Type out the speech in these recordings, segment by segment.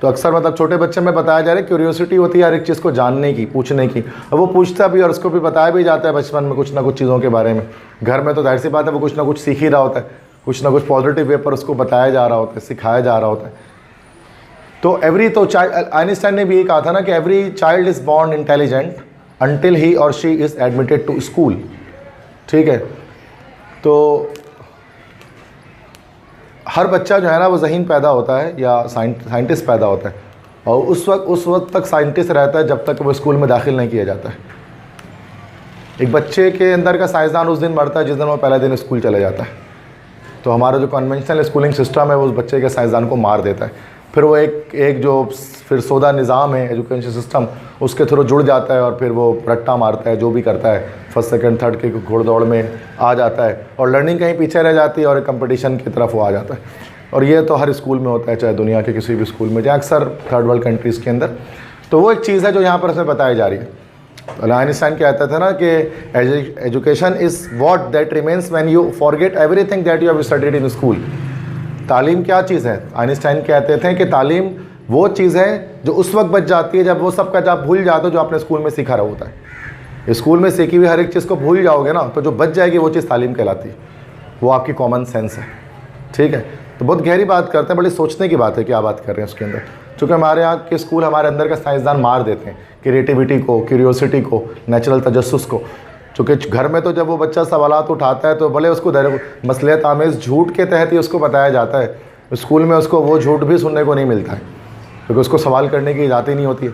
तो अक्सर मतलब छोटे बच्चे में बताया जा रहा है क्यूरियोसिटी होती है हर एक चीज़ को जानने की, पूछने की, और वो पूछता भी और उसको भी बताया भी जाता है बचपन में कुछ ना कुछ चीज़ों के बारे में। घर में तो जाहिर सी बात है वो कुछ ना कुछ सीख ही रहा होता है, कुछ ना कुछ पॉजिटिव वे पर उसको बताया जा रहा होता है, सिखाया जा रहा होता है। तो चाइल्ड, आइंस्टाइन ने भी ये कहा था ना कि every child is born intelligent until he और she is admitted to school. ठीक है, तो हर बच्चा जो है ना वो ज़हीन पैदा होता है या साइंटिस्ट पैदा होता है, और उस वक्त तक साइंटिस्ट रहता है जब तक वो स्कूल में दाखिल नहीं किया जाता है। एक बच्चे के अंदर का साइंसदान उस दिन मरता है जिस दिन वो पहले दिन स्कूल चले जाता है। तो हमारा जो कन्वेंशनल स्कूलिंग सिस्टम है वो उस बच्चे के साइंसदान को मार देता है। फिर वो एक जो फिर सौदा निज़ाम है एजुकेशन सिस्टम, उसके थ्रू जुड़ जाता है और फिर वो रट्टा मारता है, जो भी करता है, फर्स्ट सेकंड थर्ड के घोड़दौड़ में आ जाता है और लर्निंग कहीं पीछे रह जाती है और एक कंपटीशन की तरफ वो आ जाता है। और ये तो हर स्कूल में होता है, चाहे दुनिया के किसी भी स्कूल में, चाहे अक्सर थर्ड वर्ल्ड कंट्रीज़ के अंदर। तो वो एक चीज़ है जो यहाँ पर हमें बताई जा रही है। आइंस्टाइन कहता था ना कि education is what that remains when you forget everything that you have studied in school. तालीम क्या चीज़ है? आइंस्टाइन कहते थे कि तालीम वो चीज़ है जो उस वक्त बच जाती है जब वो सब का जब भूल जाते हो जो आपने स्कूल में सीखा रहा होता है। स्कूल में सीखी हुई हर एक चीज़ को भूल जाओगे ना, तो जो बच जाएगी वो चीज़ तालीम कहलाती है, वो आपकी कॉमन सेंस है। ठीक है, तो बहुत गहरी बात करते हैं, बड़ी सोचने की बात है क्या बात कर रहे हैं उसके अंदर। चूँकि हमारे यहाँ के स्कूल हमारे अंदर का साइंसदान मार देते हैं, क्रिएटिविटी को, क्यूरियोसिटी को, नेचुरल तजस्सुस को। चूँकि घर में तो जब वो बच्चा सवालात उठाता है तो भले उसको मसलियत आमेज़ झूठ के तहत ही उसको बताया जाता है, स्कूल में उसको वो झूठ भी सुनने को नहीं मिलता है, क्योंकि उसको सवाल करने की इजाज़त ही नहीं होती है।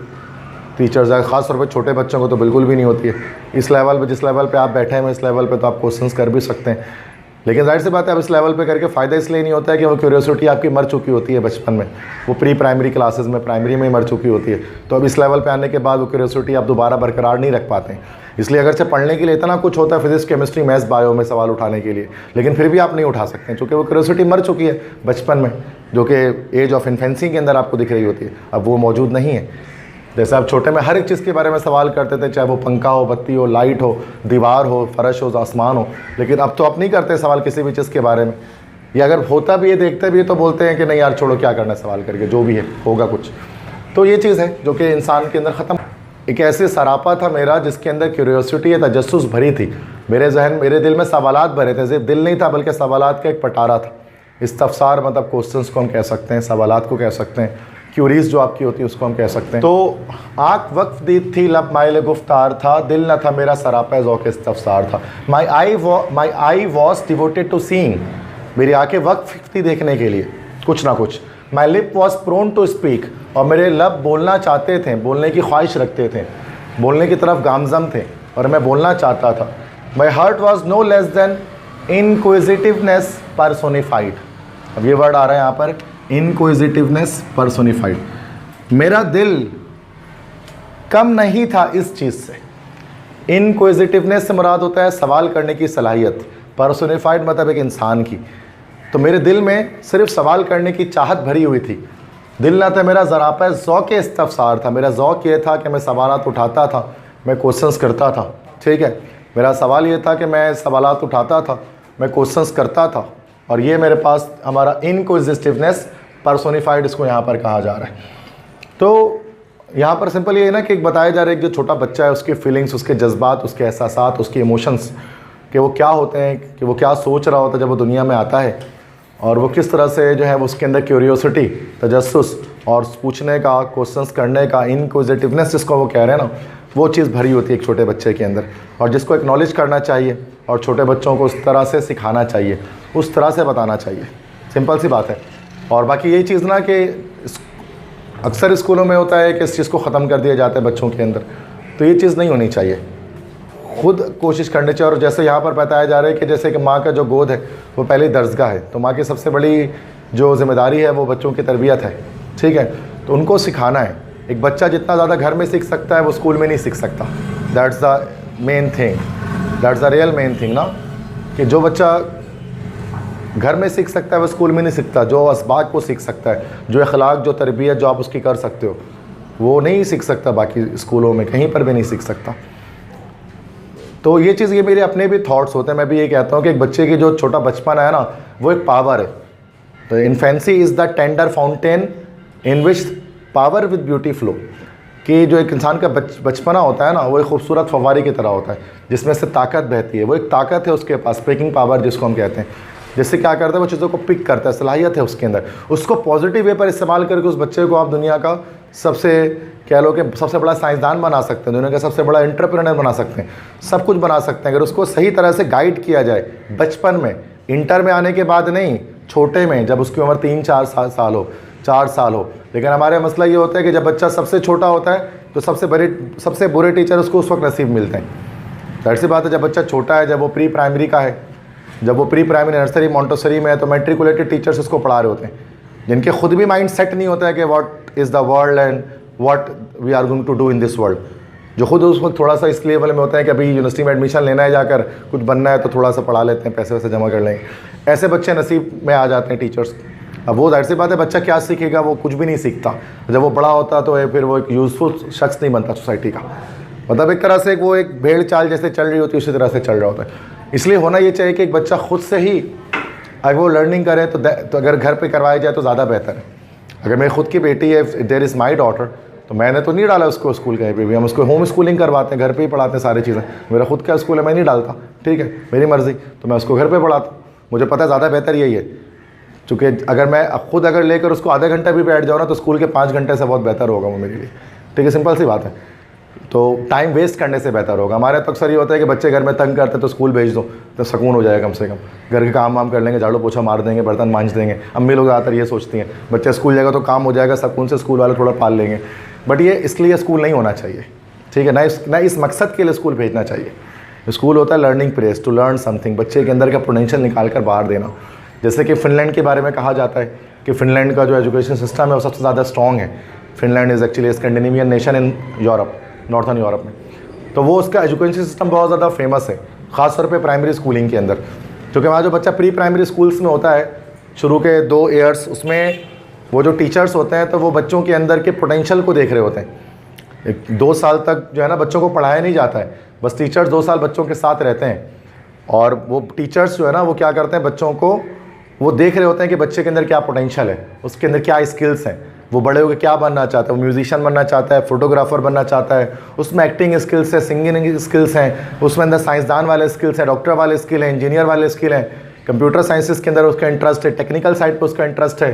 टीचर्स है, ख़ास तौर पर छोटे बच्चों को तो बिल्कुल भी नहीं होती है। इस लेवल पे, जिस लेवल पे आप बैठे हैं, इस लेवल पे तो आप क्वेश्चंस कर भी सकते हैं, लेकिन जाहिर सी बात है अब इस लेवल पे करके फ़ायदा इसलिए नहीं होता है कि वो क्यूरियोसिटी आपकी मर चुकी होती है बचपन में, वो प्री प्राइमरी क्लासेस में, प्राइमरी में ही मर चुकी होती है। तो अब इस लेवल पे आने के बाद वो क्यूरियोसिटी आप दोबारा बरकरार नहीं रख पाते हैं। इसलिए अगर से पढ़ने के लिए इतना कुछ होता है, फिजिक्स, केमिस्ट्री, मैथ्स, बायो में सवाल उठाने के लिए, लेकिन फिर भी आप नहीं उठा सकते क्योंकि वो क्यूरियोसिटी मर चुकी है बचपन में, जो कि एज ऑफ इन्फेंसी के अंदर आपको दिख रही होती है। अब वो मौजूद नहीं है। जैसे आप छोटे में हर एक चीज़ के बारे में सवाल करते थे, चाहे वो पंखा हो, बत्ती हो, लाइट हो, दीवार हो, फर्श हो, आसमान हो, लेकिन अब तो आप नहीं करते सवाल किसी भी चीज़ के बारे में, या अगर होता भी है, देखते भी है, तो बोलते हैं कि नहीं यार छोड़ो, क्या करना है सवाल करके, जो भी है होगा कुछ। तो ये चीज़ है जो कि इंसान के अंदर ख़त्म। एक ऐसे सरापा था मेरा जिसके अंदर क्यूरियोसिटी या तजस्सुस भरी थी। मेरे जहन, मेरे दिल में सवालात भरे थे, सिर्फ दिल नहीं था बल्कि सवालात का एक पटारा था। इस्तफसार मतलब क्वेश्चंस को हम कह सकते हैं, सवालात को कह सकते हैं, क्यूरीज जो आपकी होती है उसको हम कह सकते हैं। तो आँख वक्फ दी थी, लब माइल गुफ्तार था, दिल न था मेरा सरापा ज़ौक़ इस्तफसार था। My eye was devoted to seeing, मेरी आँखें वक्फ थी देखने के लिए कुछ ना कुछ। My lip was prone to speak, और मेरे लब बोलना चाहते थे, बोलने की ख्वाहिश रखते थे, बोलने की तरफ गामजम थे और मैं बोलना चाहता था। My heart was no less than inquisitiveness personified. अब ये वर्ड आ रहा है यहाँ पर, इनक्विजिटिवनेस पर्सोनिफाइड। मेरा दिल कम नहीं था इस चीज़ से। इनक्विजिटिवनेस से मुराद होता है सवाल करने की सलाहियत, पर्सोनिफाइड मतलब एक इंसान की। तो मेरे दिल में सिर्फ सवाल करने की चाहत भरी हुई थी। दिल ना था मेरा ज़रापा ज़ौक़ इस्तफसार था, मेरा ज़ौक़ ये था कि मैं सवालात उठाता था, मैं क्वेश्चंस करता था। ठीक है, मेरा सवाल ये था कि मैं सवालात उठाता था, मैं क्वेश्चंस करता था, और ये मेरे पास हमारा इनक्विजिटिवनेस पर्सोनिफाइड इसको यहाँ पर कहा जा रहा है। तो यहाँ पर सिंपल ये है ना कि एक बताया जा रहा है कि जो छोटा बच्चा है उसके फीलिंग्स, उसके जज्बात, उसके एहसासात, उसके इमोशंस, कि वो क्या होते हैं, कि वो क्या सोच रहा होता है जब वो दुनिया में आता है, और वो किस तरह से जो है वो उसके अंदर क्यूरियोसिटी, तजस्सुस और पूछने का, क्वेश्चंस करने का, इनक्विजिटिवनेस जिसको वो कह रहे हैं ना, वो चीज़ भरी होती है एक छोटे बच्चे के अंदर, और जिसको एक्नॉलेज करना चाहिए और छोटे बच्चों को उस तरह से सिखाना चाहिए, उस तरह से बताना चाहिए। सिंपल सी बात है। और बाकी यही चीज़ ना कि अक्सर स्कूलों में होता है कि इस चीज़ को ख़त्म कर दिया जाता है बच्चों के अंदर, तो ये चीज़ नहीं होनी चाहिए। खुद कोशिश करनी चाहिए। और जैसे यहाँ पर बताया जा रहा है कि जैसे कि माँ का जो गोद है वो पहली दर्जगाह है, तो माँ की सबसे बड़ी जो जिम्मेदारी है वो बच्चों की तरबियत है। ठीक है, तो उनको सिखाना है। एक बच्चा जितना ज़्यादा घर में सीख सकता है वो स्कूल में नहीं सीख सकता। That's the main thing, that's the real main thing ना, कि जो बच्चा घर में सीख सकता है वो स्कूल में नहीं सीखता। जो असबाक को सीख सकता है, जो अखलाक, जो तरबियत जो आप उसकी कर सकते हो, वो नहीं सीख सकता बाकी स्कूलों में, कहीं पर भी नहीं सीख सकता। तो ये चीज़, ये मेरे अपने भी थॉट्स होते हैं। मैं भी ये कहता हूँ कि एक बच्चे की जो छोटा बचपन है ना, वो एक पावर है। तो infancy is the tender fountain in which power with beauty flow, कि जो एक इंसान का बचपना होता है ना, वो एक खूबसूरत फव्वारे की तरह होता है जिसमें से ताकत बहती है। वो एक ताकत है उसके पास, पिकिंग पावर जिसको हम कहते हैं, जिससे क्या करता है वो चीज़ों को पिक करता है, सलाहियत है उसके अंदर। उसको पॉजिटिव वे पर इस्तेमाल करके उस बच्चे को आप दुनिया का सबसे कह लो कि सबसे बड़ा साइंसदान बना सकते हैं, दुनिया का सबसे बड़ा एंटरप्रेन्योर बना सकते हैं, सब कुछ बना सकते हैं अगर उसको सही तरह से गाइड किया जाए बचपन में। इंटर में आने के बाद नहीं, छोटे में, जब उसकी उम्र 3-4 साल हो, 4 साल हो। लेकिन हमारे मसला ये होता है कि जब बच्चा सबसे छोटा होता है तो सबसे बुरे टीचर उसको उस वक्त नसीब मिलते हैं। जाहिर सी बात है, जब बच्चा छोटा है, जब वो प्री प्राइमरी का है, जब वो प्री प्राइमरी, नर्सरी, मॉन्टेसरी में है, तो मैट्रिकुलेटेड टीचर्स उसको पढ़ा रहे होते हैं जिनके खुद भी माइंड सेट नहीं होता है कि what is the world and what we are going to do in this world. जो खुद उस वक्त थोड़ा सा इस लेवल में होता है कि अभी यूनिवर्सिटी में एडमिशन लेना है, जाकर कुछ बनना है, तो थोड़ा सा पढ़ा लेते हैं, पैसे वैसे जमा कर लेंगे। ऐसे बच्चे नसीब में आ जाते हैं टीचर्स। अब वो जाहिर सी बात है, बच्चा क्या सीखेगा, वो कुछ भी नहीं सीखता। जब वो बड़ा होता तो फिर वो एक यूज़फुल शख्स नहीं बनता सोसाइटी का। मतलब एक तरह से वो एक भेड़ चाल जैसे चल रही होती है, उसी तरह से चल रहा होता है। इसलिए होना ये चाहिए कि एक बच्चा खुद से ही अगर वो लर्निंग करे तो अगर घर पे करवाया जाए तो ज़्यादा बेहतर है। अगर मेरी खुद की बेटी है, देयर इज़ माई डॉटर, तो मैंने तो नहीं डाला उसको स्कूल कहीं पे भी, हम उसको होम स्कूलिंग करवाते हैं, घर पे ही पढ़ाते हैं सारी चीज़ें। मेरा खुद का स्कूल है, मैं नहीं डालता, ठीक है, मेरी मर्ज़ी, तो मैं उसको घर पे पढ़ाता हूँ। मुझे पता है ज़्यादा बेहतर यही है, चूँकि अगर मैं खुद अगर लेकर उसको आधा घंटा भी बैठ जाऊँ ना, तो स्कूल के 5 घंटे से बहुत बेहतर होगा वो मेरे लिए, ठीक है, सिंपल सी बात है। तो टाइम वेस्ट करने से बेहतर होगा। हमारे तो अक्सर ये होता है कि बच्चे घर में तंग करते तो स्कूल भेज दो, तो सुकून हो जाएगा, कम से कम घर के काम वाम कर लेंगे, झाड़ू पोछा मार देंगे, बर्तन मांज देंगे। अम्मी लोग ज़्यादातर ये सोचती हैं बच्चा स्कूल जाएगा तो काम हो जाएगा, सुकून से स्कूल वाले थोड़ा पाल लेंगे। बट ये इसलिए स्कूल नहीं होना चाहिए, ठीक है, ना इस मकसद के लिए स्कूल भेजना चाहिए। स्कूल होता है learning place, to learn something, बच्चे के अंदर का पोटेंशियल निकाल कर बाहर देना। जैसे कि फ़िनलैंड के बारे में कहा जाता है कि फ़िनलैंड का जो एजुकेशन सिस्टम है वो सबसे ज़्यादा स्ट्रॉन्ग है। Finland is actually Scandinavian nation in Europe, northern Europe में। तो वो उसका एजुकेशन सिस्टम बहुत ज़्यादा फेमस है, ख़ासतौर पे प्राइमरी स्कूलिंग के अंदर। क्योंकि वहाँ जो बच्चा प्री प्राइमरी स्कूल्स में होता है, शुरू के 2 ईयर्स, उसमें वो जो टीचर्स होते हैं तो वो बच्चों के अंदर के पोटेंशियल को देख रहे होते हैं। 2 साल तक जो है ना बच्चों को पढ़ाया नहीं जाता है, बस टीचर्स 2 साल बच्चों के साथ रहते हैं। और वो टीचर्स जो है ना वो क्या करते हैं, बच्चों को वो देख रहे होते हैं कि बच्चे के अंदर क्या पोटेंशियल है, उसके अंदर क्या स्किल्स हैं, वो बड़े होकर क्या बनना चाहता है। वो म्यूजिशियन बनना चाहता है, फोटोग्राफर बनना चाहता है, उसमें एक्टिंग स्किल्स है, सिंगिंग स्किल्स हैं, उसमें अंदर साइंसदान वाले स्किल्स हैं, डॉक्टर वाले स्किल हैं, इंजीनियर वाले स्किल हैं, कंप्यूटर साइंसेस के अंदर उसका इंटरेस्ट है, टेक्निकल साइड पर उसका इंटरेस्ट है,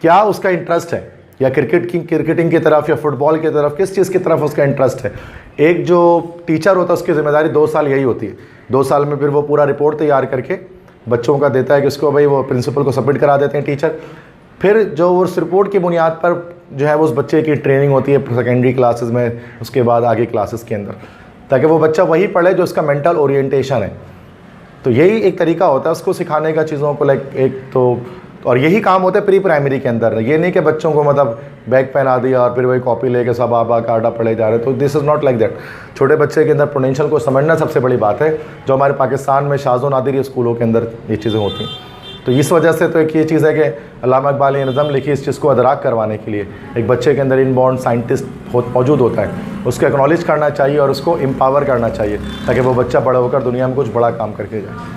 क्या उसका इंटरेस्ट है, या क्रिकेटिंग की तरफ या फुटबॉल की तरफ, किस चीज़ की तरफ उसका इंटरेस्ट है। एक जो टीचर होता है उसकी जिम्मेदारी 2 साल यही होती है। 2 साल में फिर वो पूरा रिपोर्ट तैयार करके बच्चों का देता है कि उसको भाई वो प्रिंसिपल को सबमिट करा देते हैं टीचर। फिर जो उस रिपोर्ट की बुनियाद पर जो है वो उस बच्चे की ट्रेनिंग होती है सेकेंडरी क्लासेस में, उसके बाद आगे क्लासेस के अंदर, ताकि वो बच्चा वही पढ़े जो उसका मेंटल ओरिएंटेशन है। तो यही एक तरीका होता है उसको सिखाने का चीज़ों को, लाइक एक तो, और यही काम होता है प्री प्राइमरी के अंदर। ये नहीं कि बच्चों को मतलब बैग पहना दिया और फिर वही कॉपी लेके सब आबा काटा पढ़े जा रहे, तो this is not like that. छोटे बच्चे के अंदर पोटेंशियल को समझना सबसे बड़ी बात है, जो हमारे पाकिस्तान में शाज़ो नादिर स्कूलों के अंदर ये चीज़ें होती हैं। तो इस वजह से तो एक ये चीज़ है कि अल्लामा इकबाल ने नज़म लिखी इस चीज़ को अदराक करवाने के लिए। एक बच्चे के अंदर इनबॉर्न साइंटिस्ट मौजूद होता है, उसको एक्नॉलेज करना चाहिए और उसको एम्पावर करना चाहिए, ताकि वो बच्चा बड़ा होकर दुनिया में कुछ बड़ा काम करके जाए।